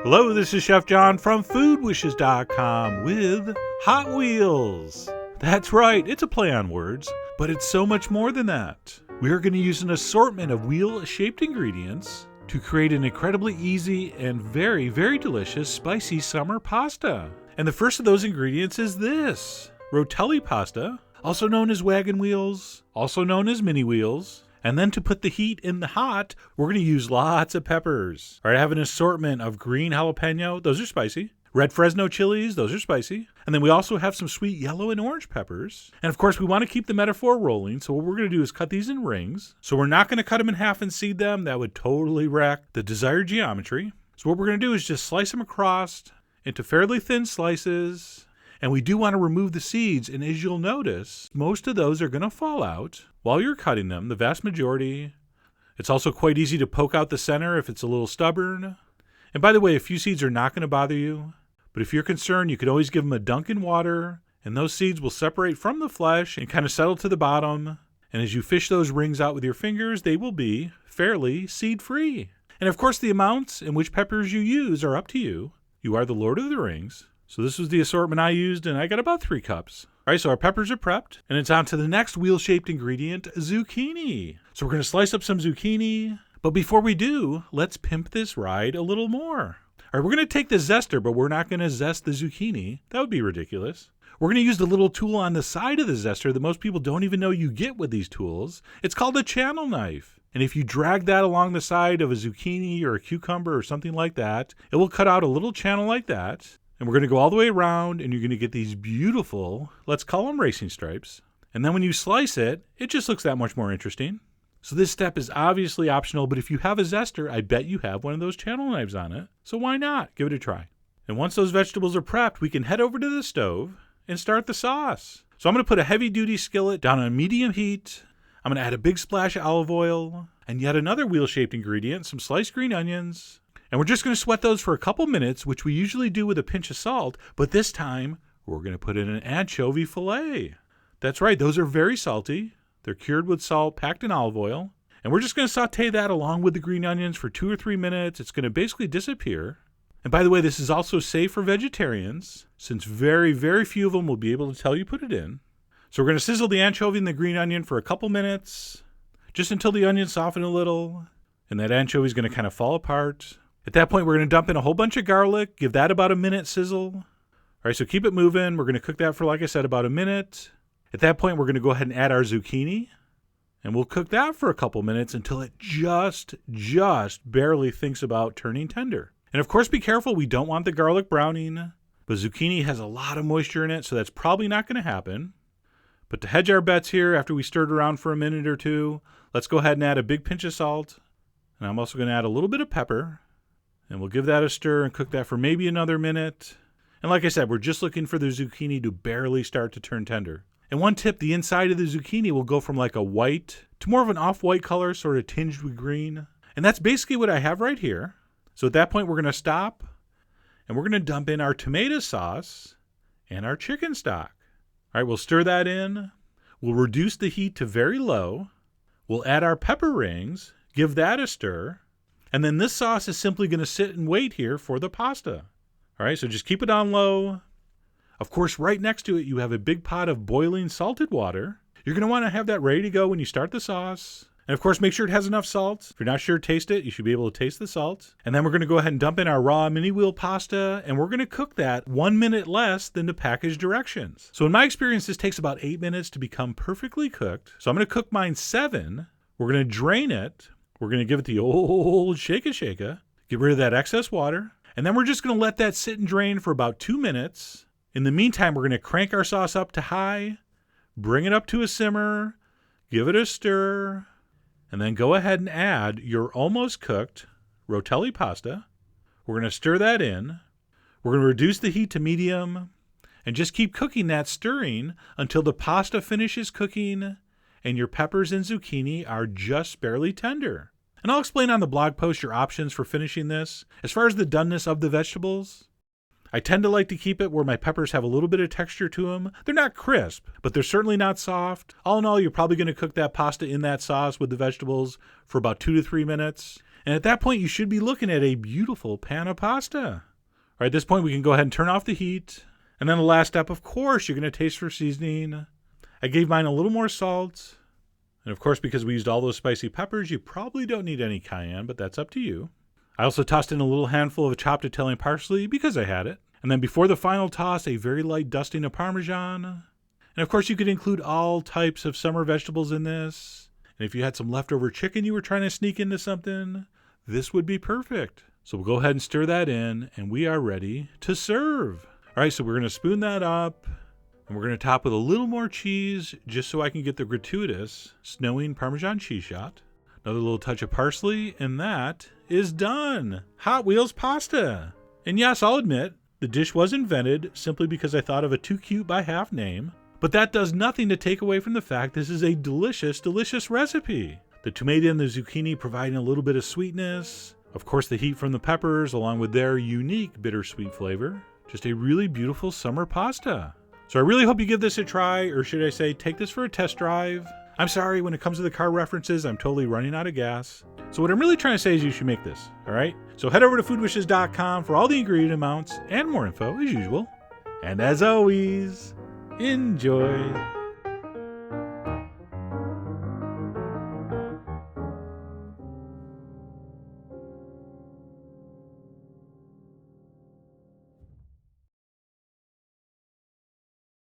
Hello, this is Chef John from foodwishes.com with Hot Wheels. That's right, it's a play on words, but it's so much more than that. We are going to use an assortment of wheel-shaped ingredients to create an incredibly easy and very, very delicious spicy summer pasta. And the first of those ingredients is this, Rotelle pasta, also known as wagon wheels, also known as mini wheels. And then to put the heat in the hot, we're going to use lots of peppers. All right, I have an assortment of green jalapeno, those are spicy. Red Fresno chilies, those are spicy. And then we also have some sweet yellow and orange peppers. And of course, we want to keep the metaphor rolling, so what we're going to do is cut these in rings. So we're not going to cut them in half and seed them. That would totally wreck the desired geometry. So what we're going to do is just slice them across into fairly thin slices. And we do want to remove the seeds, and as you'll notice, most of those are going to fall out while you're cutting them, the vast majority. It's also quite easy to poke out the center if it's a little stubborn. And by the way, a few seeds are not going to bother you, but if you're concerned, you could always give them a dunk in water, and those seeds will separate from the flesh and kind of settle to the bottom. And as you fish those rings out with your fingers, they will be fairly seed-free. And of course, the amounts and which peppers you use are up to you. You are the Lord of the Rings. So this was the assortment I used, and I got about 3 cups. All right, so our peppers are prepped, and it's on to the next wheel-shaped ingredient, zucchini. So we're going to slice up some zucchini, but before we do, let's pimp this ride a little more. All right, we're going to take the zester, but we're not going to zest the zucchini. That would be ridiculous. We're going to use the little tool on the side of the zester that most people don't even know you get with these tools. It's called a channel knife. And if you drag that along the side of a zucchini or a cucumber or something like that, it will cut out a little channel like that. And we're going to go all the way around, and you're going to get these beautiful, let's call them racing stripes. And then when you slice it, it just looks that much more interesting. So this step is obviously optional, but if you have a zester, I bet you have one of those channel knives on it. So why not? Give it a try. And once those vegetables are prepped, we can head over to the stove and start the sauce. So I'm going to put a heavy-duty skillet down on medium heat. I'm going to add a big splash of olive oil and yet another wheel-shaped ingredient, some sliced green onions. And we're just going to sweat those for a couple minutes, which we usually do with a pinch of salt, but this time we're going to put in an anchovy fillet. That's right, those are very salty. They're cured with salt, packed in olive oil. And we're just going to saute that along with the green onions for 2 or 3 minutes. It's going to basically disappear. And by the way, this is also safe for vegetarians, since very, very few of them will be able to tell you put it in. So we're going to sizzle the anchovy and the green onion for a couple minutes, just until the onions soften a little, and that anchovy is going to kind of fall apart. At that point, we're going to dump in a whole bunch of garlic, give that about a minute sizzle. All right, so keep it moving. We're going to cook that for, like I said, about a minute. At that point, we're going to go ahead and add our zucchini, and we'll cook that for a couple minutes until it just barely thinks about turning tender. And of course, be careful. We don't want the garlic browning, but zucchini has a lot of moisture in it, so that's probably not going to happen. But to hedge our bets here, after we stirred around for a minute or two, let's go ahead and add a big pinch of salt. And I'm also going to add a little bit of pepper. And we'll give that a stir and cook that for maybe another minute. And like I said, we're just looking for the zucchini to barely start to turn tender. And one tip, the inside of the zucchini will go from like a white to more of an off-white color, sort of tinged with green. And that's basically what I have right here. So at that point, we're going to stop, and we're going to dump in our tomato sauce and our chicken stock. All right, we'll stir that in. We'll reduce the heat to very low. We'll add our pepper rings, give that a stir. And then this sauce is simply going to sit and wait here for the pasta. All right, so just keep it on low. Of course, right next to it, you have a big pot of boiling salted water. You're going to want to have that ready to go when you start the sauce. And of course, make sure it has enough salt. If you're not sure, taste it. You should be able to taste the salt. And then we're going to go ahead and dump in our raw mini wheel pasta, and we're going to cook that 1 minute less than the package directions. So in my experience, this takes about 8 minutes to become perfectly cooked. So I'm going to cook mine 7. We're going to drain it. We're going to give it the old shake-a-shake-a, get rid of that excess water, and then we're just going to let that sit and drain for about 2 minutes. In the meantime, we're going to crank our sauce up to high, bring it up to a simmer, give it a stir, and then go ahead and add your almost cooked Rotelle pasta. We're going to stir that in. We're going to reduce the heat to medium and just keep cooking that stirring until the pasta finishes cooking and your peppers and zucchini are just barely tender. And I'll explain on the blog post your options for finishing this. As far as the doneness of the vegetables, I tend to like to keep it where my peppers have a little bit of texture to them. They're not crisp, but they're certainly not soft. All in all, you're probably going to cook that pasta in that sauce with the vegetables for about 2 to 3 minutes. And at that point, you should be looking at a beautiful pan of pasta. All right, at this point, we can go ahead and turn off the heat. And then the last step, of course, you're going to taste for seasoning. I gave mine a little more salt. And of course, because we used all those spicy peppers, you probably don't need any cayenne, but that's up to you. I also tossed in a little handful of chopped Italian parsley because I had it. And then before the final toss, a very light dusting of Parmesan. And of course, you could include all types of summer vegetables in this. And if you had some leftover chicken you were trying to sneak into something, this would be perfect. So we'll go ahead and stir that in, and we are ready to serve. All right, so we're going to spoon that up, and we're going to top with a little more cheese just so I can get the gratuitous snowing Parmesan cheese shot. Another little touch of parsley, and that is done. Hot Wheels pasta. And yes, I'll admit, the dish was invented simply because I thought of a too cute by half name, but that does nothing to take away from the fact this is a delicious, delicious recipe. The tomato and the zucchini providing a little bit of sweetness. Of course, the heat from the peppers along with their unique bittersweet flavor. Just a really beautiful summer pasta. So I really hope you give this a try, or should I say, take this for a test drive. I'm sorry, when it comes to the car references, I'm totally running out of gas. So what I'm really trying to say is you should make this, all right? So head over to foodwishes.com for all the ingredient amounts and more info as usual. And as always, enjoy.